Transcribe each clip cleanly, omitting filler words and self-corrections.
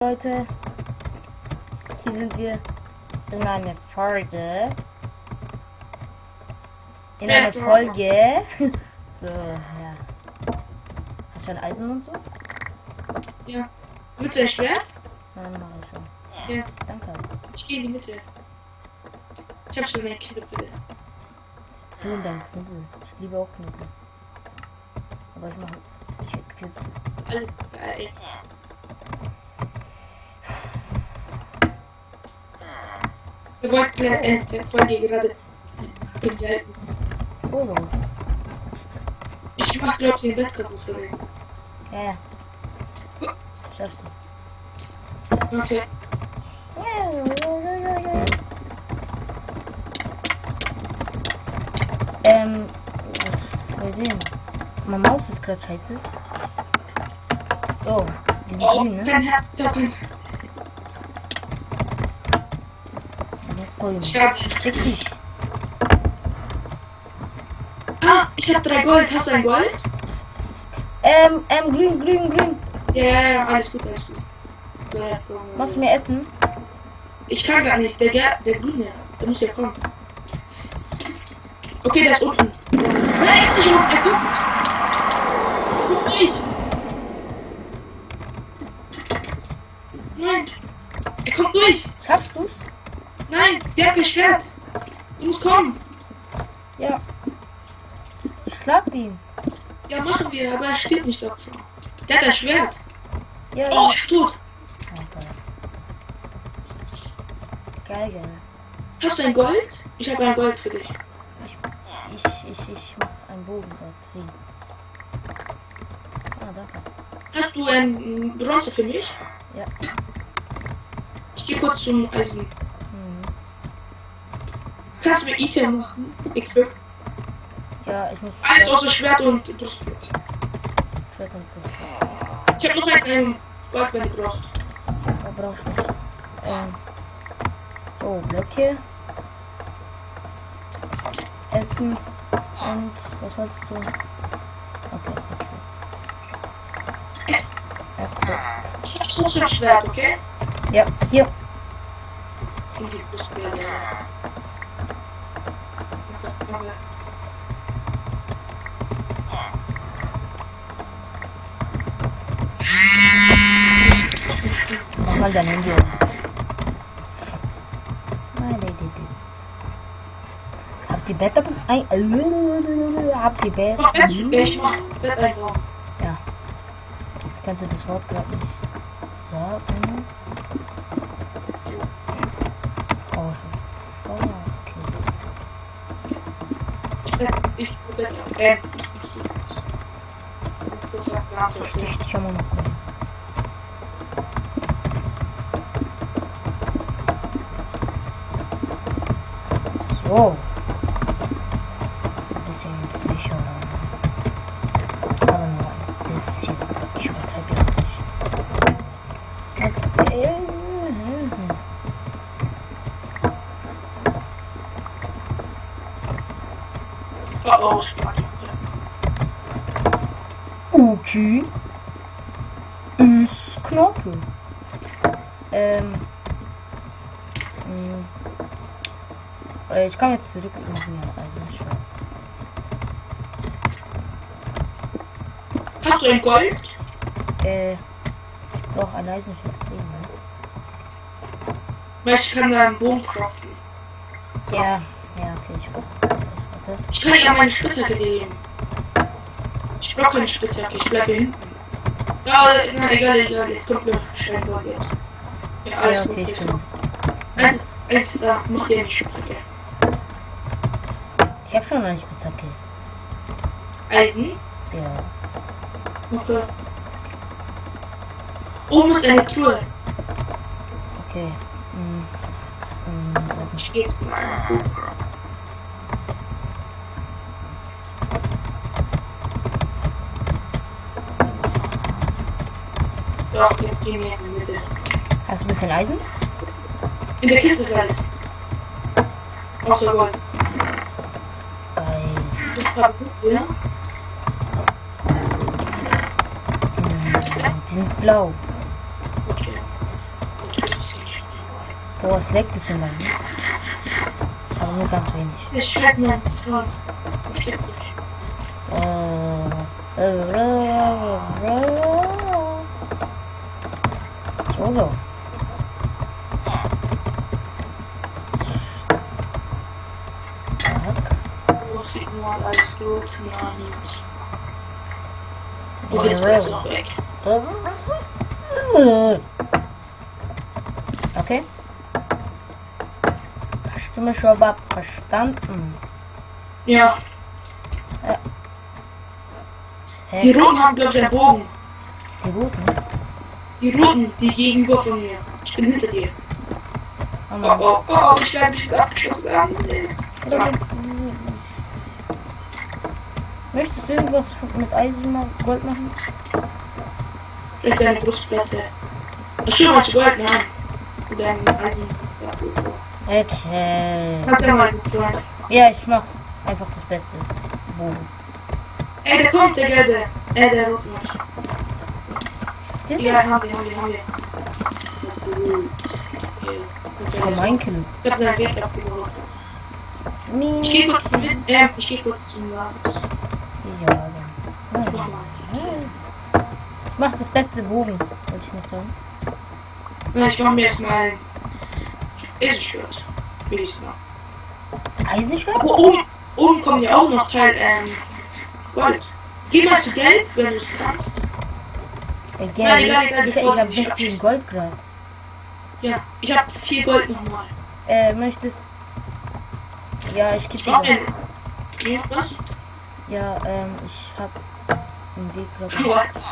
Leute, hier sind wir in einer Folge. So, ja. Hast du ein Eisen und so? Ja. Willst du ein Schwert? Nein, mach ich schon. Ja. Danke. Ich gehe in die Mitte. Ich habe schon eine Knüppel. Vielen Dank, Knüppel. Ich liebe auch Knüppel. Aber ich mache. Ich equip. Alles ist geil. Wir wollten Folge gerade begleiten. Oh. Ich mach, glaub ich, den Bett kaputt für den. Ja. Schaffst du. Okay. Was bei dem? Meine Maus ist gerade scheiße. So, die sind grün, ne? Kein Herz, ja, kein. Schade. Schick dich. Ah, ich hab 3 Gold. Hast du ein Gold? Grün. Ja, alles gut, alles gut. Ja, komm, Machst du mir Essen? ich kann gar nicht. Der Grüne, der muss ja kommen. Okay, der ist unten. Nein, ist nicht unten, er kommt. Guck durch. Nein. Er kommt durch. Schaffst du's? Nein, der hat kein Schwert. Du musst kommen. Ja. Ich schlag den. Ja, machen wir, aber er steht nicht auf. Der hat ein Schwert. Ja. Oh, er ist tot. Okay. Geil. Hast du ein Gold? Ich habe ein Gold für dich. Ich mach einen Bogen ziehen. Ah, danke. Hast du ein Bronze für mich? Ja. Ich gehe kurz zum Eisen. Kannst du mir Item machen? Equip. Ja, ich muss. Alles außer Schwert und Brustplatte. Schwert und Brust. Ich habe noch ein Gold, wenn du brauchst. Da brauchst du nicht. So, Blöcke. Essen. Und was wolltest du? Okay. Okay. Ich hab so ein Schwert, okay? Ja, hier. Und die Brustplatte. Okay. Mach mal dein Handy aus. Habt ihr Bett dabei? Habt ihr Bett? Mach Bett, ich mach Bett einfach. Ja. Ich könnte das Wort gerade nicht sagen. Oh, okay. Ich Bett. Ich schau mal noch. So. Ein bisschen sicher. Aber nur ein bisschen. Ich übertreibe ja nicht. Also, okay. Ist Knorke. Ich komme jetzt zurück und mir also schon. Hast du ein Gold? Ich brauche ein Eisen für 10, ne? Weil ich kann da einen Bogen craften. Ja, okay, ich brauche. Warte. Ich kann ja meine Spitzhacke geben. Ich brauche keine Spitzhacke, ich bleibe hier hinten. Ja, na egal, jetzt kommt mir Steinbock jetzt. Ja, alles Ja, okay, gut. ich bin. Eins da, mach dir eine Spitzhacke. Ich habe schon eine Spitzhacke. Eisen? Ja. Okay. Oben ist eine Truhe. Okay. Ich geh jetzt mal. Doch, jetzt gehen wir in die Mitte. Hast du ein bisschen Eisen? In der Kiste ist alles. Außer Gold. Geil. Das haben wir. Die sind blau. Okay. Boah, es leckt ein bisschen lang. Ne? Aber nur ganz wenig. Ich halte mir Fragen. Versteht mich. So. Was sieht nur als Blut? Ja, nichts. Oh, jetzt wird es noch weg. Okay. Hast du mich schon überhaupt verstanden? Ja. Die Roten haben, glaube ich, einen Bogen. Die Roten? Die Roten, die gegenüber von mir. Ich bin hinter dir. Oh Oh, Mann. oh, ich werde mich jetzt abgeschossen haben. So. Möchtest du irgendwas mit Eisen Gold machen? Vielleicht deine Brustplatte. Das stimmt, was Gold, nein. Und dein Eisen. Okay. Kannst ja mal gut sein. Ja, ich mach einfach das Beste. Bogen. Ey, der kommt, der gelbe. Der rote noch. Steht Ja, der? haben wir. Das ist gut. Oh, mein Kind. Ich hab seinen Weg abgebaut. Ich geh kurz zum Varus. Ja, dann. Mach mal. Ich mach das beste Bogen, wollte ich nicht sagen. Ja, ich mach mir jetzt mal ein Eisenschwert. Will ich mal. Eisenschwert? Aber oben kommen ja auch noch Teil Gold. Geh mal zu Gelb, wenn du es kannst. Ja, egal, ich hab 16 Gold gerade. Ja, ich hab 4 Gold nochmal. Möchtest? Ja, ich Ich geb mach dir. mir. Ja, was? Ja, ich hab einen Weg gerade. What?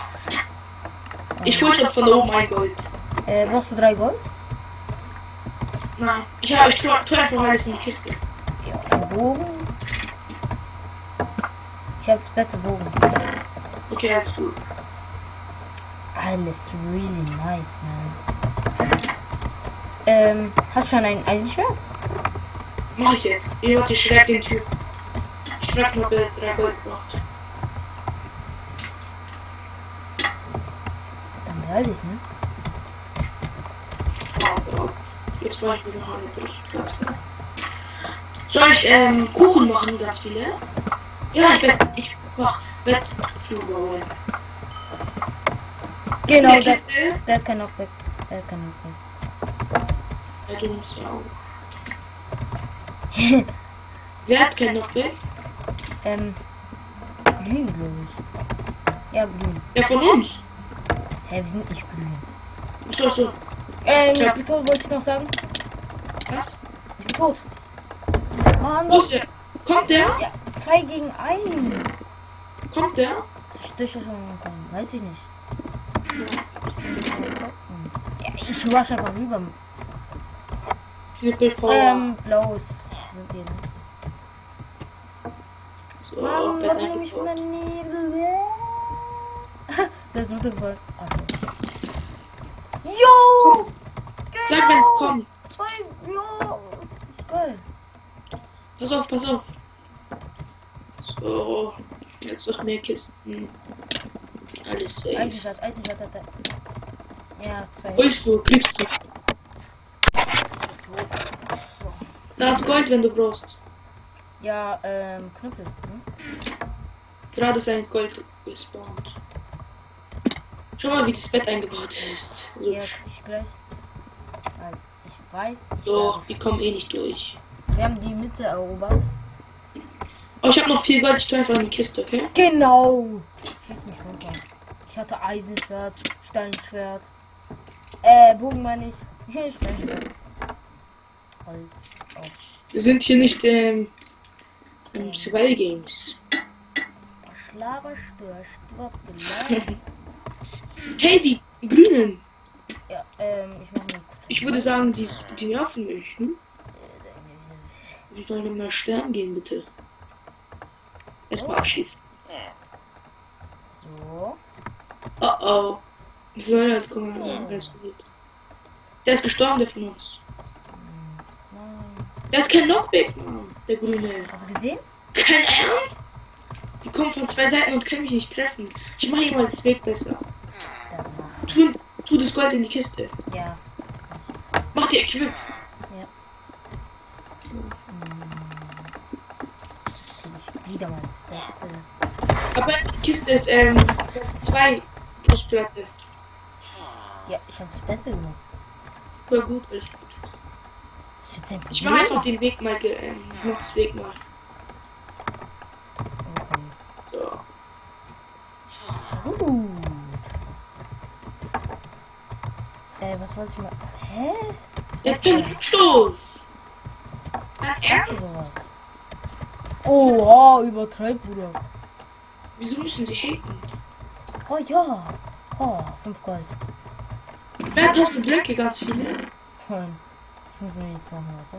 Ich hol schon von oben ein Gold. Brauchst du 3 Gold? Nein. Ich tu einfach alles in die Kiste. Ja, ein Bogen. Ich hab das beste Bogen. Okay, alles gut. Alles really nice, man. Hast du schon ein Eisenschwert? Mach ich jetzt. Ich schreib den Typ. Ich schreib nur 3 Gold braucht. Dann behalte ich, ne? Oh, jetzt war ich wieder eine Brustplatte. Soll ich Kuchen machen, ganz viele? Ja, ich mach Bettflügel. Genau, Ist das- eine Kiste. Der hat kein Knockback. Der hat kein Knockback. Ja, du musst ja auch. Wer hat kein Knockback? Grün, glaube ich. Ja, grün. Ja, von uns. Hä, wir sind nicht grün. So. Ich bin tot, wollte ich noch sagen. Was? Ich bin tot. Mann, Wo ist der? Kommt der? ja, 2 gegen 1. Kommt der? Stiche schon kommen, weiß ich nicht. Ja, ich rush einfach rüber. Triple Power. Blaues sind wir. Ne? So, Mann, Bett warum nehme ich eingebaut. mein Nebel? Der ist runtergefallen. Okay. Jo! Sag, wenn's kommt. 2, jo! Ist geil. Pass auf. So, jetzt noch mehr Kisten. Alles safe. Eisenschwert hat er. Ja, 2. Holst du, kriegst du. So. Da ist Gold, wenn du brauchst. Ja, Knüppel. Ne? Gerade ist ein Gold gespawnt. Schau mal, wie das Bett eingebaut ist. So, Ja, ich gleich. Weil ich weiß. so, die kommen eh nicht durch. Wir haben die Mitte erobert. Oh, ich habe noch 4 Gold, ich tue einfach in die Kiste, okay? Genau! Schieß mich runter. Ich hatte Eisenschwert, Steinschwert. Bogen meine ich. Steinschwert. Holz. Oh. Wir sind hier nicht im Survival Games. Schlaber, Störstopp, gelernt. Hey, die Grünen! Ja, ich mach mal kurz. Ich würde sagen, die nerven mich, hm? Die sollen mal sterben gehen, bitte. Erstmal abschießen. So. Oh oh. Ich soll halt kommen. Ja, alles gut. Der ist gestorben, der von uns. Nein. Der hat kein Knockback, Mann. Der Grüne. Hast du gesehen? Kein Ernst? Die kommen von 2 Seiten und können mich nicht treffen. Ich mache hier mal das Weg besser. Danach. Tu das Gold in die Kiste. Ja. Mach die Equip. wieder mal das Beste. Aber die Kiste ist 2 Brustplatte. Ja, ich habe das Beste gemacht. Voll gut, alles gut. Ist jetzt ein Problem? Ich mache einfach den Weg mal, mach das Weg mal. Okay. So. Was wollte ich mal? Hä? Jetzt kein Rückstoß! Dein Hast du Ernst? sowas? Oh, übertreib, Bruder. Wieso müssen sie haten? Oh ja. Oh, 5 Gold. Wer hat das Blöcke ganz viele? Nein. Ich muss mir jetzt machen, warte.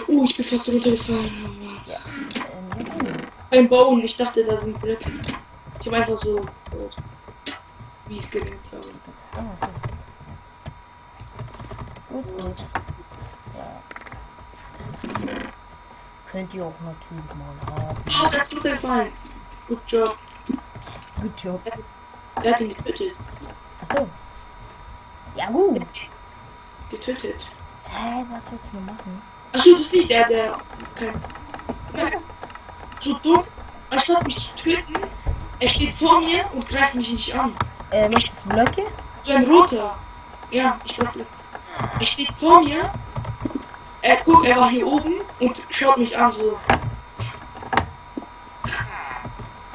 Oh, ich bin fast runtergefallen. Ja. Beim Bauen, ich dachte, da sind Blöcke. Ich habe einfach so, wie ich es gelernt habe. Ah, okay. Gut. Ja. Könnt ihr auch natürlich mal haben. Oh, das ist runtergefallen. Good job. Good job. Der hat ihn getötet. Achso. Ja gut. Getötet. Hä, was willst du machen? Achso, das ist nicht der. Okay. So dumm. Anstatt mich zu töten, er steht vor mir und greift mich nicht an. Möchtest du Blöcke? So ein roter. Ja, ich brauch Blöcke. Er steht vor mir. Guck, er war hier oben und schaut mich an so.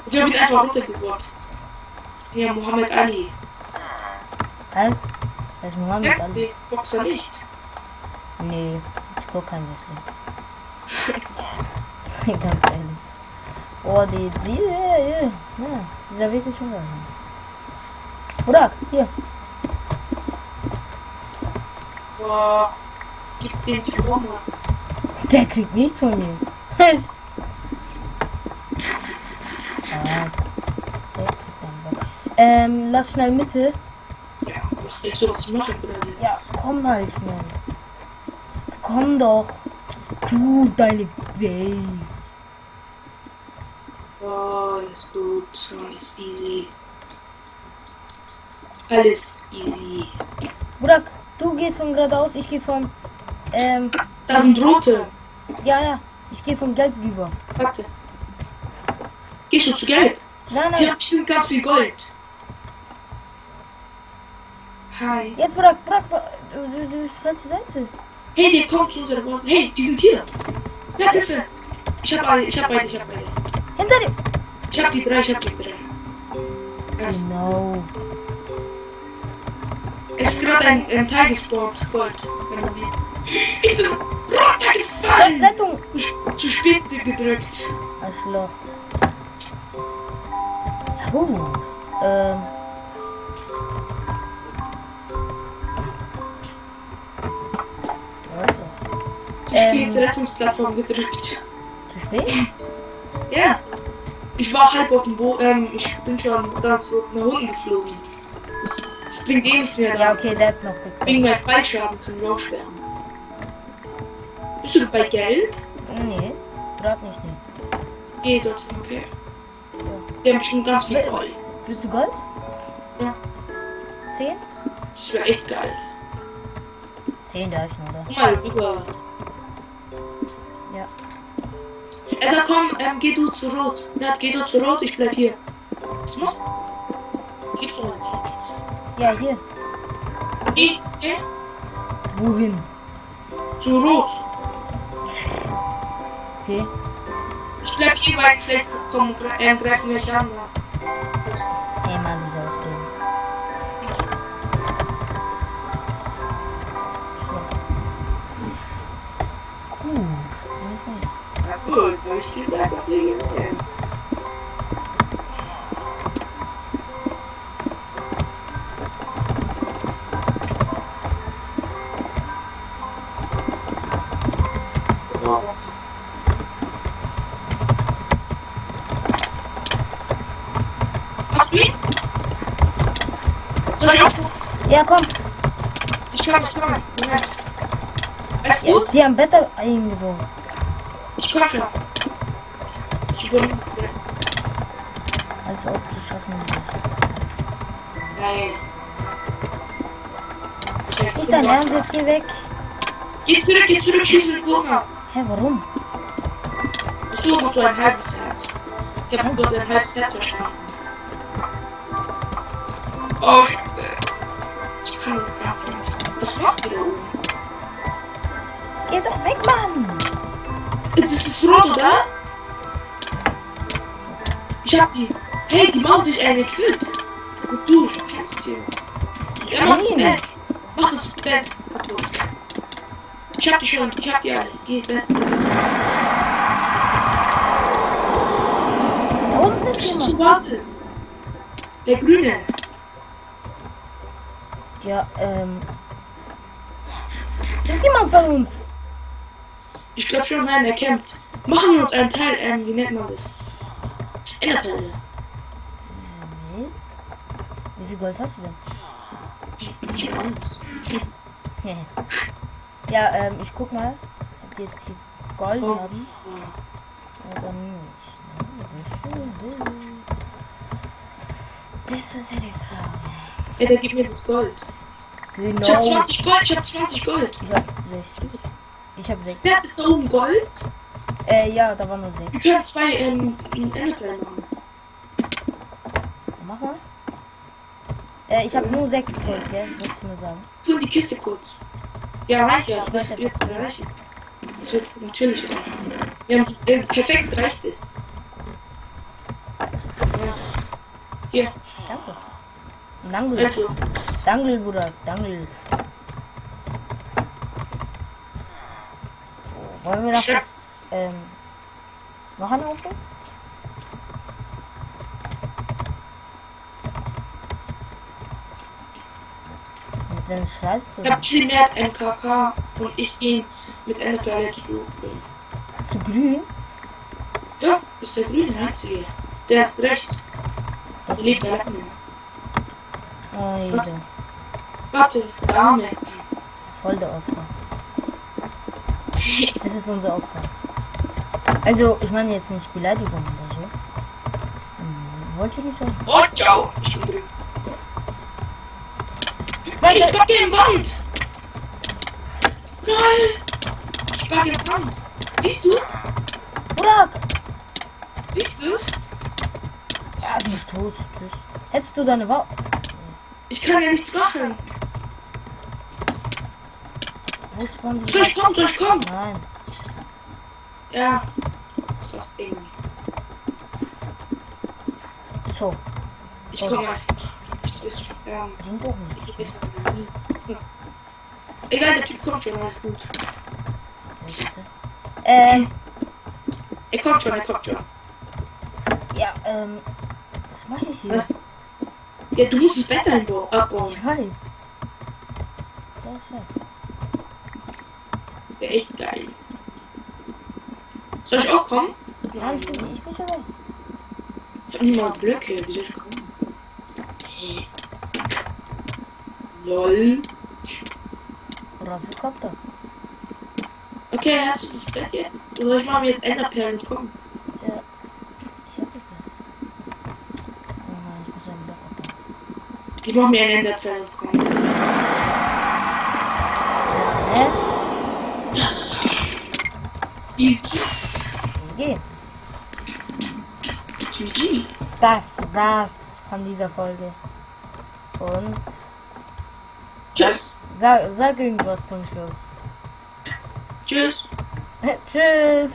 Und ich hab ihn einfach runtergeboxt. Ja, Muhammad Ali. Was? Das ist Mohammed Kennst du Ali. den Boxer nicht? Nee, ich guck kein Wrestling. Ganz ehrlich. Oh, dieser Weg ist schon geil. Oder? Hier. Boah, gib den Typen. Der kriegt nichts von mir. Der kriegt einen Bock. Lass schnell Mitte. Ja, was denkst du, was ich mache, Bruder? Ja, komm halt schnell. Jetzt komm doch. Du, deine Base. Oh, alles gut, alles easy. Alles easy. Bruder, du gehst von geradeaus, ich gehe von. Da sind rote. Ja. Ich gehe von Gelb rüber. Warte. Gehst du zu gelb? Nein. Die haben bestimmt ganz viel Gold. Hi. Jetzt, Bruder, du falsche Seite. Hey, der kommt zu unserer Basis. Hey, die sind hier. Ja, Hilfe. Ich hab beide. Hinter dir. Ich hab die drei. Also, Genau. es ist gerade ein Teil gespawnt. Gold. Ich bin Das ist runtergefallen. Rettung. Zu spät gedrückt. Arschloch. Zu spät Rettungsplattform gedrückt. Zu spät? Ja. Ich war halb auf dem Boden. Ich bin schon ganz so nach unten geflogen. Das bringt eh nichts mehr da. Ja, okay, der hat noch Pixel. Wegen meinem Fallschaden können wir auch sterben. Bist du bei Gelb? Nee, gerade nicht. Nee. Geh dorthin, okay. Ja. Der hat bestimmt ganz viel Gold. Willst du Gold? Ja. 10? Das wäre echt geil. 10 da ist noch, oder? Guck mal rüber. Ja. Er sagt, komm, geh du zu Rot. Ja, geh du zu Rot, ich bleib hier. Was machst du? Gibst du nicht. Ja, hier. Geh. Wohin? Zu Rot. Okay. Ich bleib hier, weil vielleicht kommen, greifen mich an. Ey, Mann, diese Ausreden. Nice. Ja, gut, habe ich gesagt, dass wir hier sind. Hast du ihn? Soll ich auch? Ja, komm. Ich komme. Moment. Alles Ja, gut? die haben Better eingebaut. Ich komme schon. Ich übernehme. Als ob du schaffen willst. Nein. Ist dein Ernst, jetzt geh weg. Geh zurück, schieß mit Bogen ab. Hä, warum? Achso, hast du ein halbes Herz. Ich habe über sein halbes Netz verstanden. Oh, Scheiße. Ich kann nicht. Was macht ihr da oben? Geh doch weg, Mann! Das ist rot, oder? Ich hab die. Hey, die machen sich eine Equip. Und du verpennst hier. Ja, mach das Bett. Mach das Bett kaputt. Ich hab die schon. Ich hab die alle. Geh, Bett. Da unten ist Zu jemand. was ist? Der Grüne. Ja, ist jemand bei uns? Ich glaube schon, nein, er campt. Machen wir uns einen Teil, wie nennt man das? Enderperle. Was? Wie viel Gold hast du denn? Ich hab Angst. Ja, ich guck mal, ob die jetzt hier Gold Oh. haben. Oder nicht. Ne? Das ist ja die Frage. Ey, der gibt mir das Gold. Genau. Ich hab 20 Gold, ich hab 20 Gold. Ich hab 60. Ich hab 6. Wer ist da oben Gold? Ja, da waren nur 6. Wir können 2 Enderperlen machen. Mach mal. Ich hab nur 6 Gold, ja? Wollte ich nur sagen. Tu die Kiste kurz. Ja, reicht ja. Das wird reichen. Das wird natürlich reichen. Wir haben perfekt reicht es. Hier, Danke. Danke. also. Danke, Bruder. Danke. Wollen wir noch Ja. das, noch einen aufnehmen? Mit wem schreibst du? Ich hab trainiert MKK und ich gehe mit Enderperle zu. Zu grün? Ja, ist der grüne einzige. Der ist rechts. Der lebt da hinten. Alter, Warte, Dame. voll der Opfer. Das ist unser Opfer. Also, ich meine jetzt nicht Beleidigung oder so. Wollte ich nicht sagen. Oh, ciao. Ich bin drin. Nein, ich backe im Wand. Nein. Ich backe im Wand. Siehst du? Burak! Siehst du es? Ja, du bist tot. Tschüss. Hättest du deine Waffe? Ich kann ja nichts machen. Wo spawnen die? Soll ich kommen? Soll ich kommen? Nein. Ja. Was ist das Ding? So, Ich komme einfach. Ich will sterben. bringt doch nicht. Ich weiß nie. Egal, der Typ kommt schon. Alles gut. Er kommt schon, er kommt schon. Ja, was mache ich hier? Was? Ja, du musst das Bett abbauen. Ich weiß. Ja, ich weiß. Das wäre echt geil. Soll ich auch kommen? Nein, ich bin schon weg. Ich hab nicht mal Blöcke. Wie soll ich kommen? Nee. LOL. Oder wo kommt er? Okay, hast du das Bett jetzt? Oder ich mache mir jetzt Enderperlen und komm. Ja, ich hab das Bett. Oh nein, ich muss einen Block abbauen. Ich mache mir ein Enderperlen und komm. Hä? Easy. GG. GG. Das war's von dieser Folge. Und Tschüss. sag irgendwas zum Schluss. Tschüss. Tschüss.